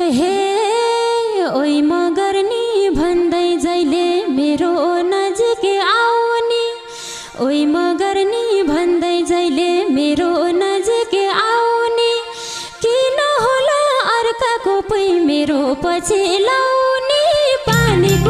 हे ओइ मगर्नी भन्दै जहिले मेरो नजिक आउने, ओइ मगर्नी भन्दै जहिले मेरो नजिक आउने, किन होला अर्काको पै मेरो पछि लाउने, पानीको